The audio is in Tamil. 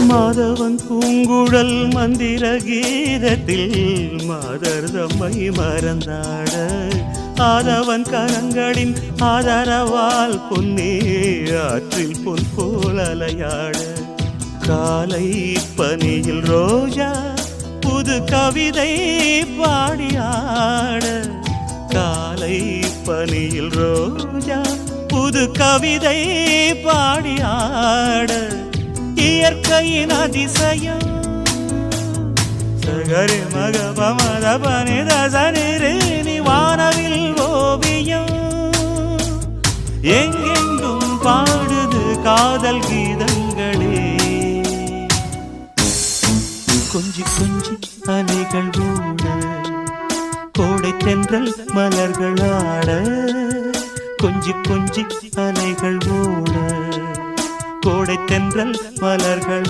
மாதவன் பூங்குழல் மந்திர கீதத்தில் மாதர் தம்மை மறந்தாட ஆதவன் கரங்களின் ஆதரவால் பொன்னே ஆற்றில் பொன் போல் அலையாட காலை பனியில் ரோஜா புது கவிதை பாடியாட காலை பனியில் ரோஜா புது கவிதை பாடியாட இயற்கையின் அதிசயம் சகரி மக பமத பனித சனிரே வானவில் ஓவியம் எங்கெங்கும் பாடுது காதல் கீதங்களே கொஞ்சி கொஞ்சி அலைகள் ஓட கோடை தென்றல் மலர்கள் ஆட கொஞ்சி கொஞ்சி அலைகள் ஓட கோடை தென்றல் மலர்கள்